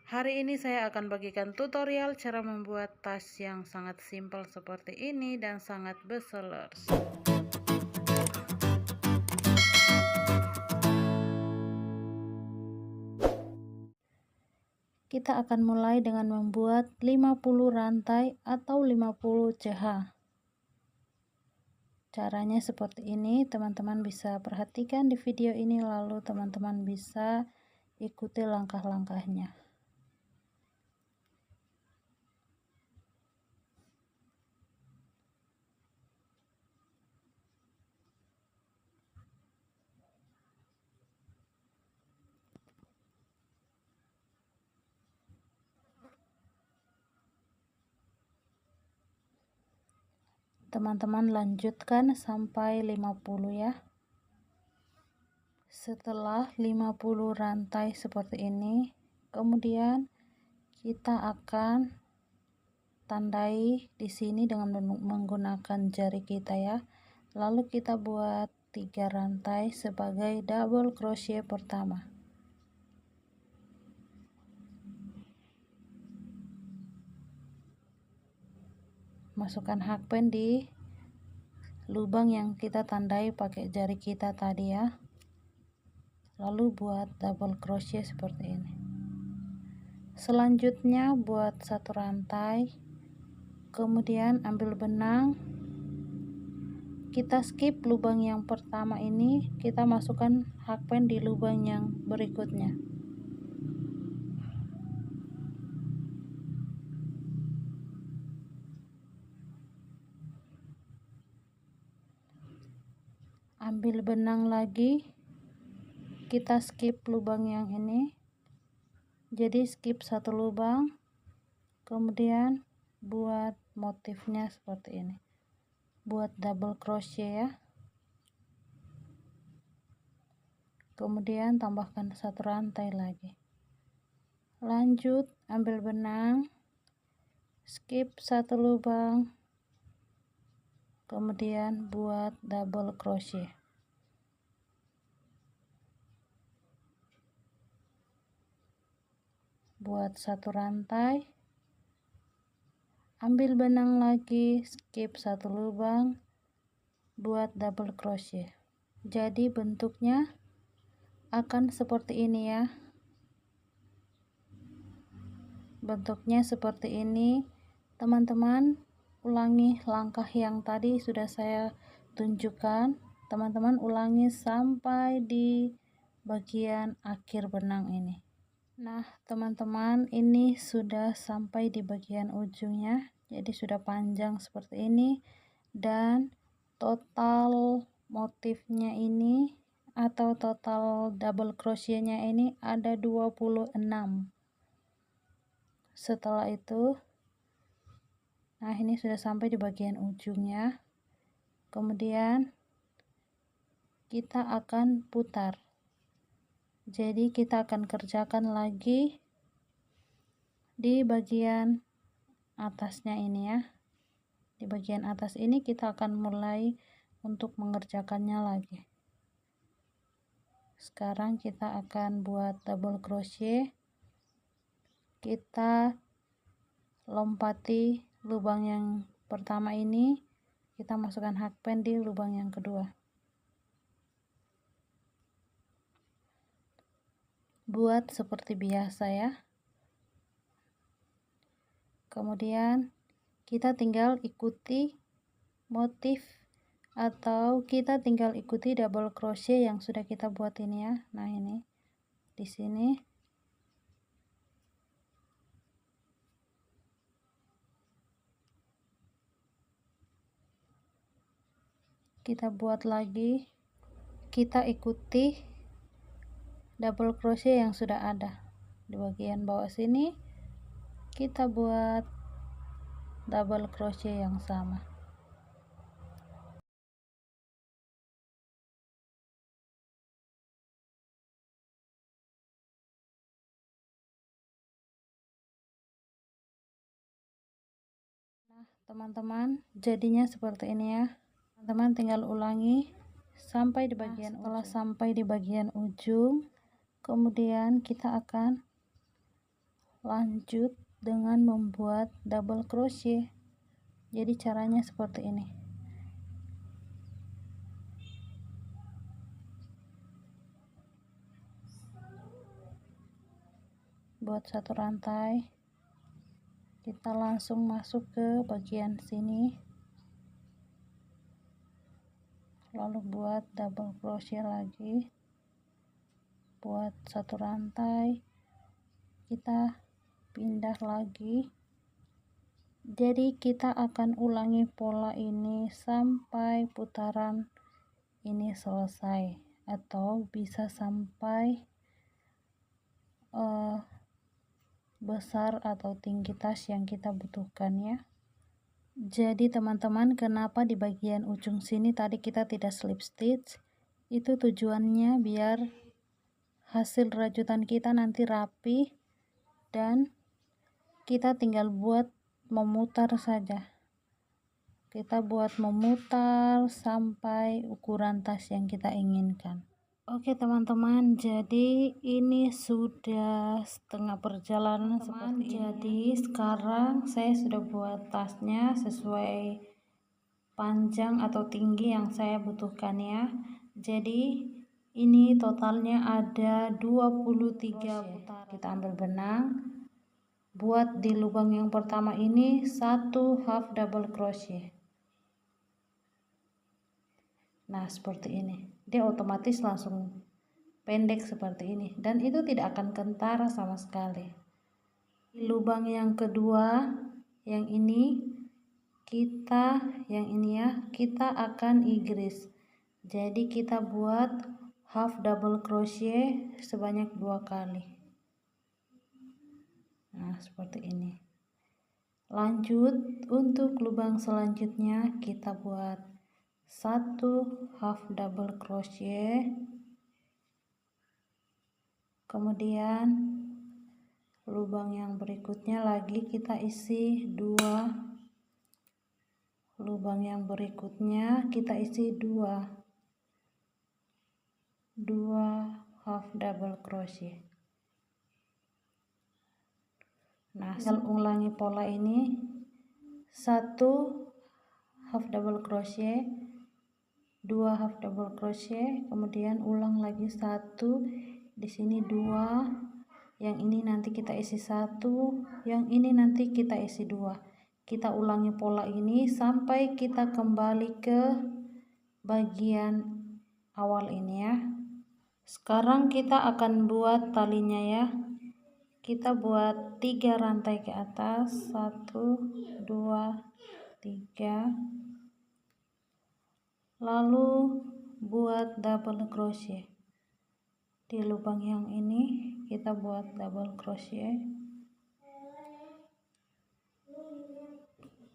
Hari ini saya akan bagikan tutorial cara membuat tas yang sangat simpel seperti ini dan sangat bestseller. Kita akan mulai dengan membuat 50 rantai atau 50 CH. Caranya seperti ini, teman-teman bisa perhatikan di video ini, lalu teman-teman bisa ikuti langkah-langkahnya. Teman-teman lanjutkan sampai 50 ya. Setelah 50 rantai seperti ini, kemudian kita akan tandai di sini dengan menggunakan jari kita ya. Lalu kita buat 3 rantai sebagai double crochet pertama. Masukkan hakpen di lubang yang kita tandai pakai jari kita tadi ya. Lalu buat double crochet seperti ini. Selanjutnya buat 1 rantai, kemudian ambil benang, kita skip lubang yang pertama ini, kita masukkan hakpen di lubang yang berikutnya. Ambil benang lagi, kita skip lubang yang ini, jadi skip 1 lubang, kemudian buat motifnya seperti ini, buat double crochet ya, kemudian tambahkan 1 rantai lagi. Lanjut ambil benang, skip 1 lubang, kemudian buat double crochet. Buat 1 rantai, ambil benang lagi, skip 1 lubang, buat double crochet. Jadi bentuknya akan seperti ini ya. Bentuknya seperti ini. Teman-teman ulangi langkah yang tadi sudah saya tunjukkan. Teman-teman ulangi sampai di bagian akhir benang ini. Nah teman-teman, ini sudah sampai di bagian ujungnya, jadi sudah panjang seperti ini, dan total motifnya ini atau total double crochetnya ini ada 26. Setelah itu, nah ini sudah sampai di bagian ujungnya, kemudian kita akan putar. Jadi kita akan kerjakan lagi di bagian atasnya ini ya. Di bagian atas ini kita akan mulai untuk mengerjakannya lagi. Sekarang kita akan buat double crochet. Kita lompati lubang yang pertama ini, kita masukkan hakpen di lubang yang kedua. Buat seperti biasa ya. Kemudian kita tinggal ikuti motif atau kita tinggal ikuti double crochet yang sudah kita buat ini ya. Nah ini di sini kita buat lagi, kita ikuti double crochet yang sudah ada di bagian bawah sini. Kita buat double crochet yang sama. Nah teman-teman, jadinya seperti ini ya. Teman-teman tinggal ulangi sampai di bagian setelah sampai di bagian ujung, kemudian kita akan lanjut dengan membuat double crochet. Jadi caranya seperti ini. Buat satu rantai, kita langsung masuk ke bagian sini, lalu buat double crochet lagi, buat satu rantai, kita pindah lagi. Jadi kita akan ulangi pola ini sampai putaran ini selesai, atau bisa sampai besar atau tinggi tas yang kita butuhkan ya. Jadi teman-teman, kenapa di bagian ujung sini tadi kita tidak slip stitch? Itu tujuannya biar hasil rajutan kita nanti rapi dan kita tinggal buat memutar saja. Kita buat memutar sampai ukuran tas yang kita inginkan. Oke teman-teman, jadi ini sudah setengah perjalanan seperti ini. Jadi sekarang saya sudah buat tasnya sesuai panjang atau tinggi yang saya butuhkan ya. Jadi ini totalnya ada 23 putaran. Kita ambil benang, buat di lubang yang pertama ini 1 half double crochet. Nah seperti ini, dia otomatis langsung pendek seperti ini, dan itu tidak akan kentara sama sekali. Di lubang yang kedua, yang ini kita akan igris. Jadi kita buat half double crochet sebanyak 2 kali. Nah seperti ini. Lanjut untuk lubang selanjutnya, kita buat 1 half double crochet, kemudian lubang yang berikutnya lagi kita isi 2, lubang yang berikutnya kita isi 2 half double crochet. Nah ulangi pola ini, 1 half double crochet, 2 half double crochet, kemudian ulang lagi 1, di sini 2, yang ini nanti kita isi 1, yang ini nanti kita isi 2. Kita ulangi pola ini sampai kita kembali ke bagian awal ini ya. Sekarang kita akan buat talinya ya. Kita buat 3 rantai ke atas, 1 2 3, lalu buat double crochet. Di lubang yang ini kita buat double crochet,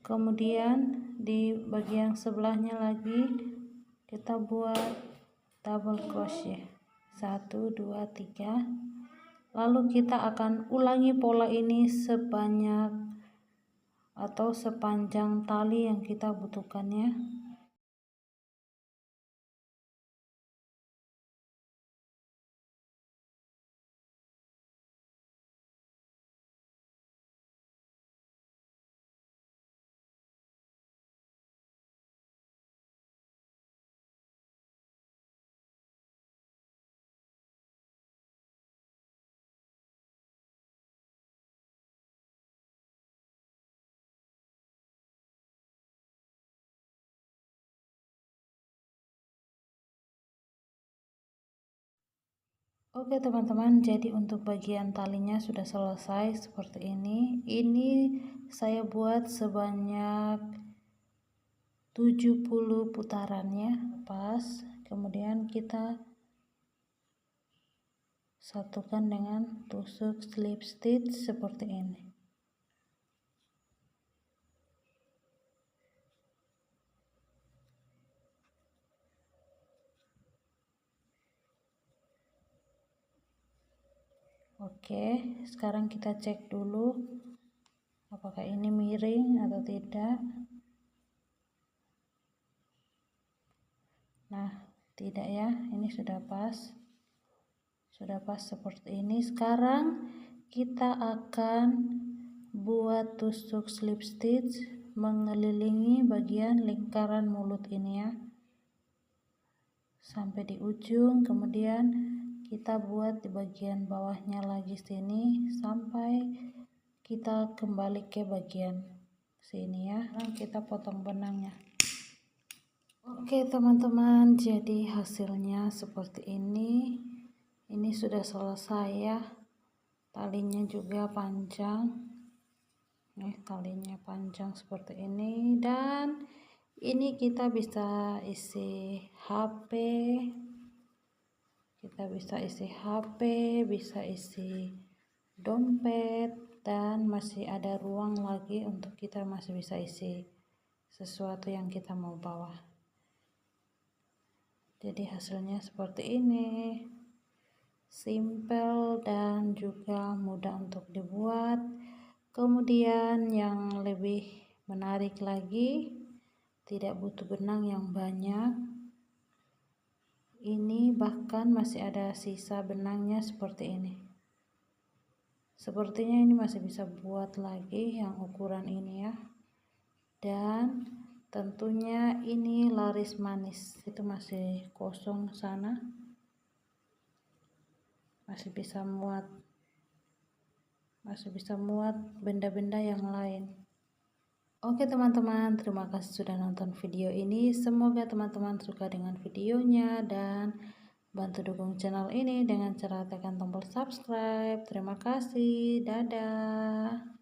kemudian di bagian sebelahnya lagi kita buat double crochet, 1 2 3, lalu kita akan ulangi pola ini sebanyak atau sepanjang tali yang kita butuhkan ya. Oke teman-teman, jadi untuk bagian talinya sudah selesai seperti ini. Ini saya buat sebanyak 70 putaran ya, pas. Kemudian kita satukan dengan tusuk slip stitch seperti ini. Oke, sekarang kita cek dulu apakah ini miring atau tidak. Nah, tidak ya, ini sudah pas seperti ini. Sekarang kita akan buat tusuk slip stitch mengelilingi bagian lingkaran mulut ini ya, sampai di ujung. Kemudian kita buat di bagian bawahnya lagi sini sampai kita kembali ke bagian sini ya. Nah, kita potong benangnya. Oke teman-teman, jadi hasilnya seperti ini. Ini sudah selesai ya. Talinya juga panjang. Nih, talinya panjang seperti ini, dan ini kita bisa isi HP. Kita bisa isi HP, bisa isi dompet, dan masih ada ruang lagi untuk kita masih bisa isi sesuatu yang kita mau bawa. Jadi hasilnya seperti ini, simple dan juga mudah untuk dibuat. Kemudian yang lebih menarik lagi, tidak butuh benang yang banyak. Ini bahkan masih ada sisa benangnya seperti ini. Sepertinya ini masih bisa buat lagi yang ukuran ini ya. Dan tentunya ini laris manis, itu masih kosong sana, masih bisa muat benda-benda yang lain. Oke teman-teman, terima kasih sudah nonton video ini. Semoga teman-teman suka dengan videonya dan bantu dukung channel ini dengan cara tekan tombol subscribe. Terima kasih, dadah.